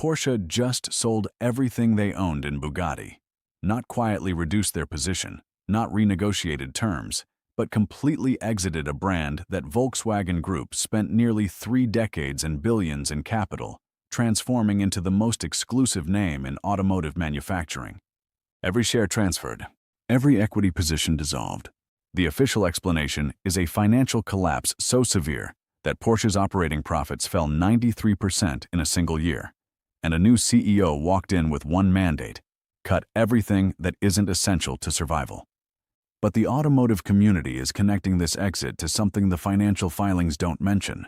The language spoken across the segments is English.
Porsche just sold everything they owned in Bugatti. Not quietly reduced their position, not renegotiated terms, but completely exited a brand that Volkswagen Group spent nearly 3 decades and billions in capital, transforming into the most exclusive name in automotive manufacturing. Every share transferred, every equity position dissolved. The official explanation is a financial collapse so severe that Porsche's operating profits fell 93% in a single year, and a new CEO walked in with one mandate: cut everything that isn't essential to survival. But the automotive community is connecting this exit to something the financial filings don't mention: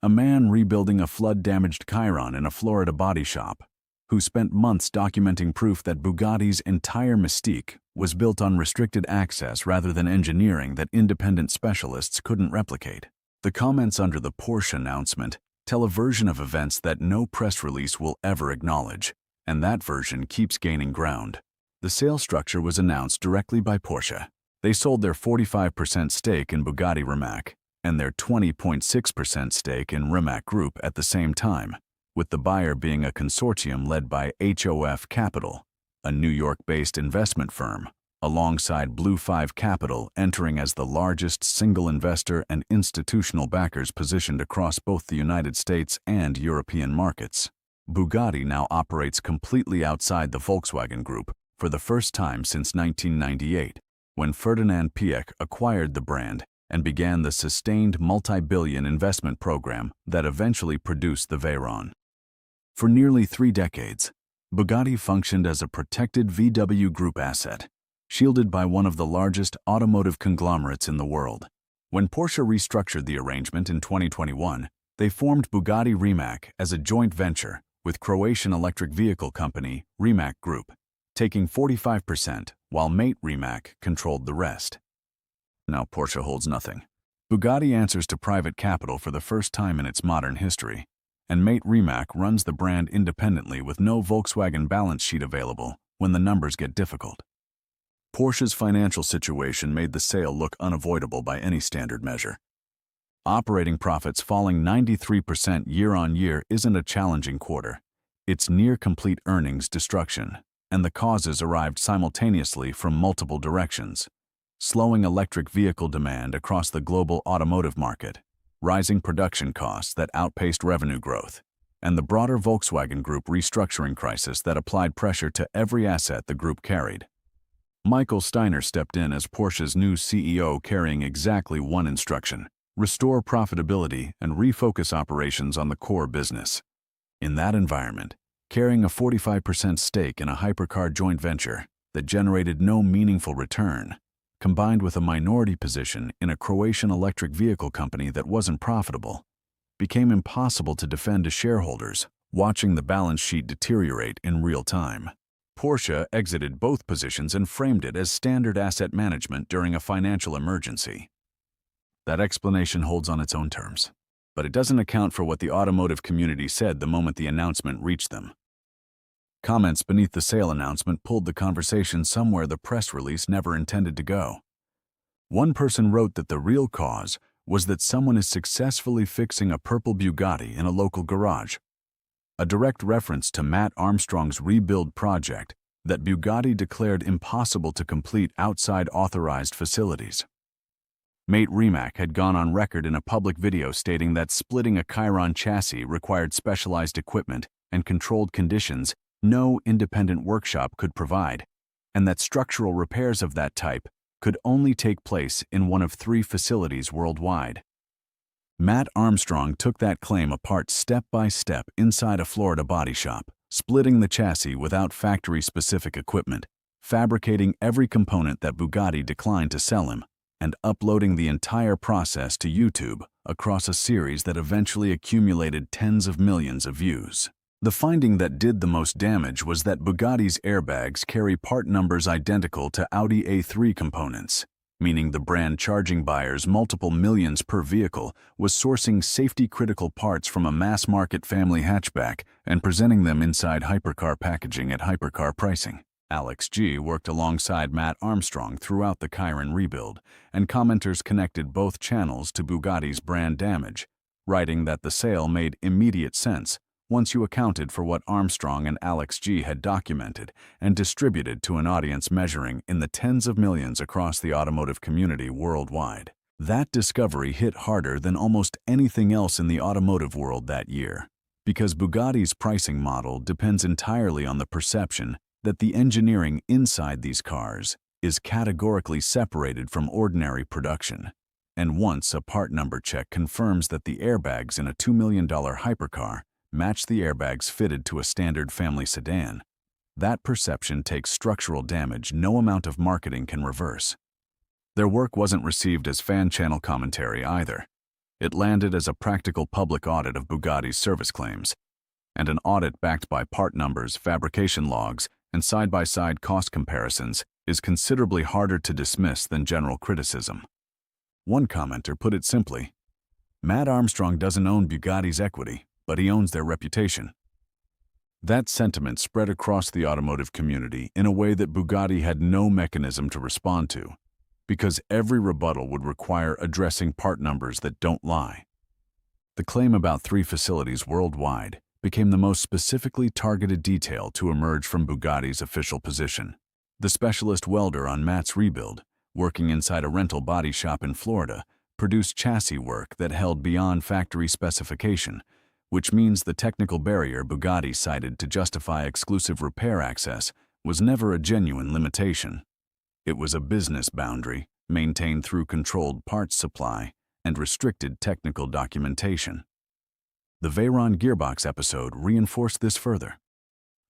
a man rebuilding a flood-damaged Chiron in a Florida body shop, who spent months documenting proof that Bugatti's entire mystique was built on restricted access rather than engineering that independent specialists couldn't replicate. The comments under the Porsche announcement tell a version of events that no press release will ever acknowledge, and that version keeps gaining ground. The sales structure was announced directly by Porsche. They sold their 45% stake in Bugatti Rimac and their 20.6% stake in Rimac Group at the same time, with the buyer being a consortium led by HOF Capital, a New York-based investment firm, alongside Blue 5 Capital entering as the largest single investor and institutional backers positioned across both the United States and European markets. Bugatti now operates completely outside the Volkswagen Group for the first time since 1998, when Ferdinand Piëch acquired the brand and began the sustained multi-billion investment program that eventually produced the Veyron. For nearly 3 decades, Bugatti functioned as a protected VW Group asset, shielded by one of the largest automotive conglomerates in the world. When Porsche restructured the arrangement in 2021, they formed Bugatti Rimac as a joint venture with Croatian electric vehicle company Rimac Group, taking 45%, while Mat Rimac controlled the rest. Now Porsche holds nothing. Bugatti answers to private capital for the first time in its modern history, and Mat Rimac runs the brand independently with no Volkswagen balance sheet available when the numbers get difficult. Porsche's financial situation made the sale look unavoidable by any standard measure. Operating profits falling 93% year-on-year isn't a challenging quarter. It's near-complete earnings destruction, and the causes arrived simultaneously from multiple directions: slowing electric vehicle demand across the global automotive market, rising production costs that outpaced revenue growth, and the broader Volkswagen Group restructuring crisis that applied pressure to every asset the group carried. Michael Steiner stepped in as Porsche's new CEO, carrying exactly one instruction: restore profitability and refocus operations on the core business. In that environment, carrying a 45% stake in a hypercar joint venture that generated no meaningful return, combined with a minority position in a Croatian electric vehicle company that wasn't profitable, became impossible to defend to shareholders, watching the balance sheet deteriorate in real time. Porsche exited both positions and framed it as standard asset management during a financial emergency. That explanation holds on its own terms, but it doesn't account for what the automotive community said the moment the announcement reached them. Comments beneath the sale announcement pulled the conversation somewhere the press release never intended to go. One person wrote that the real cause was that someone is successfully fixing a purple Bugatti in a local garage, a direct reference to Mat Armstrong's rebuild project that Bugatti declared impossible to complete outside authorized facilities. Mat Rimac had gone on record in a public video stating that splitting a Chiron chassis required specialized equipment and controlled conditions no independent workshop could provide, and that structural repairs of that type could only take place in one of 3 facilities worldwide. Mat Armstrong took that claim apart step by step inside a Florida body shop, splitting the chassis without factory-specific equipment, fabricating every component that Bugatti declined to sell him, and uploading the entire process to YouTube across a series that eventually accumulated tens of millions of views. The finding that did the most damage was that Bugatti's airbags carry part numbers identical to Audi A3 components, meaning the brand charging buyers multiple millions per vehicle was sourcing safety-critical parts from a mass-market family hatchback and presenting them inside hypercar packaging at hypercar pricing. Alex G. worked alongside Mat Armstrong throughout the Chiron rebuild, and commenters connected both channels to Bugatti's brand damage, writing that the sale made immediate sense once you accounted for what Armstrong and Alex G had documented and distributed to an audience measuring in the tens of millions across the automotive community worldwide. That discovery hit harder than almost anything else in the automotive world that year, because Bugatti's pricing model depends entirely on the perception that the engineering inside these cars is categorically separated from ordinary production. And once a part number check confirms that the airbags in a $2 million hypercar match the airbags fitted to a standard family sedan, that perception takes structural damage no amount of marketing can reverse. Their work wasn't received as fan channel commentary either. It landed as a practical public audit of Bugatti's service claims, and an audit backed by part numbers, fabrication logs, and side-by-side cost comparisons is considerably harder to dismiss than general criticism. One commenter put it simply, "Mat Armstrong doesn't own Bugatti's equity, but he owns their reputation." That sentiment spread across the automotive community in a way that Bugatti had no mechanism to respond to, because every rebuttal would require addressing part numbers that don't lie. The claim about 3 facilities worldwide became the most specifically targeted detail to emerge from Bugatti's official position. The specialist welder on Mat's rebuild, working inside a rental body shop in Florida, produced chassis work that held beyond factory specification, which means the technical barrier Bugatti cited to justify exclusive repair access was never a genuine limitation. It was a business boundary maintained through controlled parts supply and restricted technical documentation. The Veyron gearbox episode reinforced this further.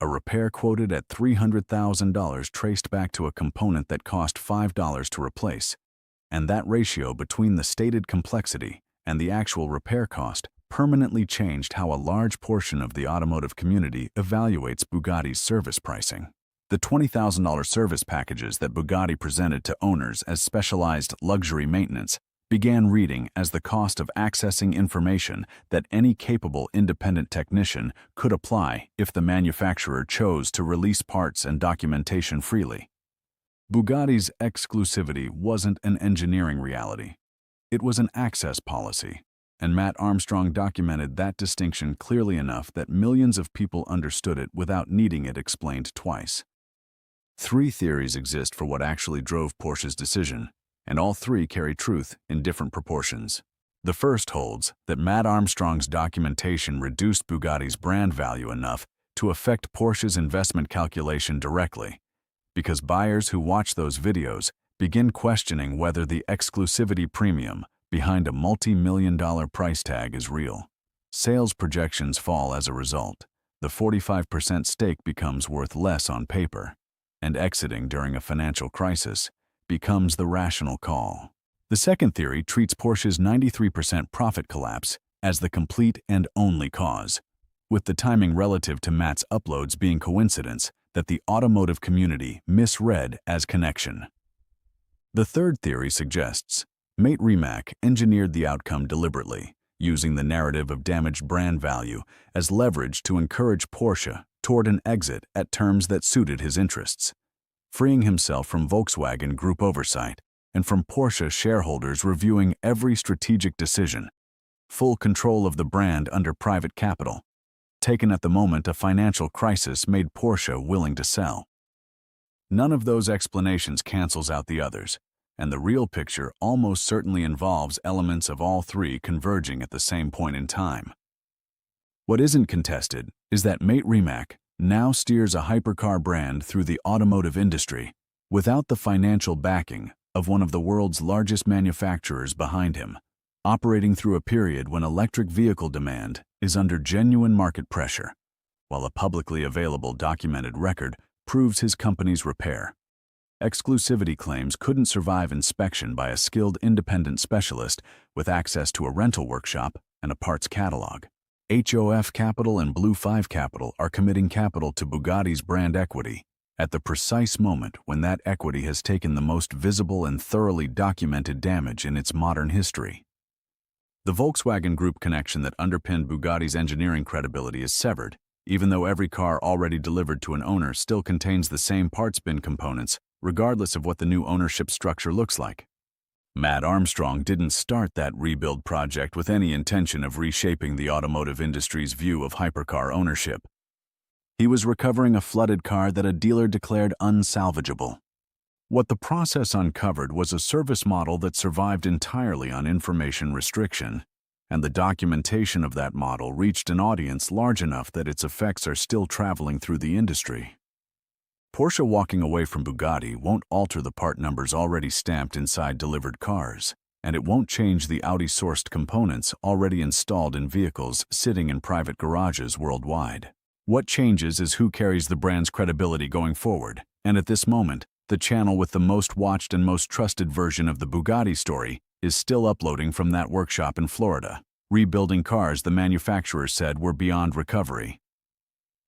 A repair quoted at $300,000 traced back to a component that cost $5 to replace, and that ratio between the stated complexity and the actual repair cost permanently changed how a large portion of the automotive community evaluates Bugatti's service pricing. The $20,000 service packages that Bugatti presented to owners as specialized luxury maintenance began reading as the cost of accessing information that any capable independent technician could apply if the manufacturer chose to release parts and documentation freely. Bugatti's exclusivity wasn't an engineering reality. It was an access policy, and Mat Armstrong documented that distinction clearly enough that millions of people understood it without needing it explained twice. 3 theories exist for what actually drove Porsche's decision, and all 3 carry truth in different proportions. The first holds that Mat Armstrong's documentation reduced Bugatti's brand value enough to affect Porsche's investment calculation directly, because buyers who watch those videos begin questioning whether the exclusivity premium behind a multi-million-dollar price tag is real. Sales projections fall as a result. The 45% stake becomes worth less on paper, and exiting during a financial crisis becomes the rational call. The second theory treats Porsche's 93% profit collapse as the complete and only cause, with the timing relative to Mat's uploads being coincidence that the automotive community misread as connection. The third theory suggests Mat Rimac engineered the outcome deliberately, using the narrative of damaged brand value as leverage to encourage Porsche toward an exit at terms that suited his interests, freeing himself from Volkswagen Group oversight and from Porsche shareholders reviewing every strategic decision. Full control of the brand under private capital, taken at the moment a financial crisis made Porsche willing to sell. None of those explanations cancels out the others, and the real picture almost certainly involves elements of all 3 converging at the same point in time. What isn't contested is that Mat Rimac now steers a hypercar brand through the automotive industry without the financial backing of one of the world's largest manufacturers behind him, operating through a period when electric vehicle demand is under genuine market pressure, while a publicly available documented record proves his company's repair. Exclusivity claims couldn't survive inspection by a skilled independent specialist with access to a rental workshop and a parts catalog. HOF Capital and Blue 5 Capital are committing capital to Bugatti's brand equity at the precise moment when that equity has taken the most visible and thoroughly documented damage in its modern history. The Volkswagen Group connection that underpinned Bugatti's engineering credibility is severed, even though every car already delivered to an owner still contains the same parts bin components, regardless of what the new ownership structure looks like. Mat Armstrong didn't start that rebuild project with any intention of reshaping the automotive industry's view of hypercar ownership. He was recovering a flooded car that a dealer declared unsalvageable. What the process uncovered was a service model that survived entirely on information restriction, and the documentation of that model reached an audience large enough that its effects are still traveling through the industry. Porsche walking away from Bugatti won't alter the part numbers already stamped inside delivered cars, and it won't change the Audi-sourced components already installed in vehicles sitting in private garages worldwide. What changes is who carries the brand's credibility going forward, and at this moment, the channel with the most watched and most trusted version of the Bugatti story is still uploading from that workshop in Florida, rebuilding cars the manufacturers said were beyond recovery.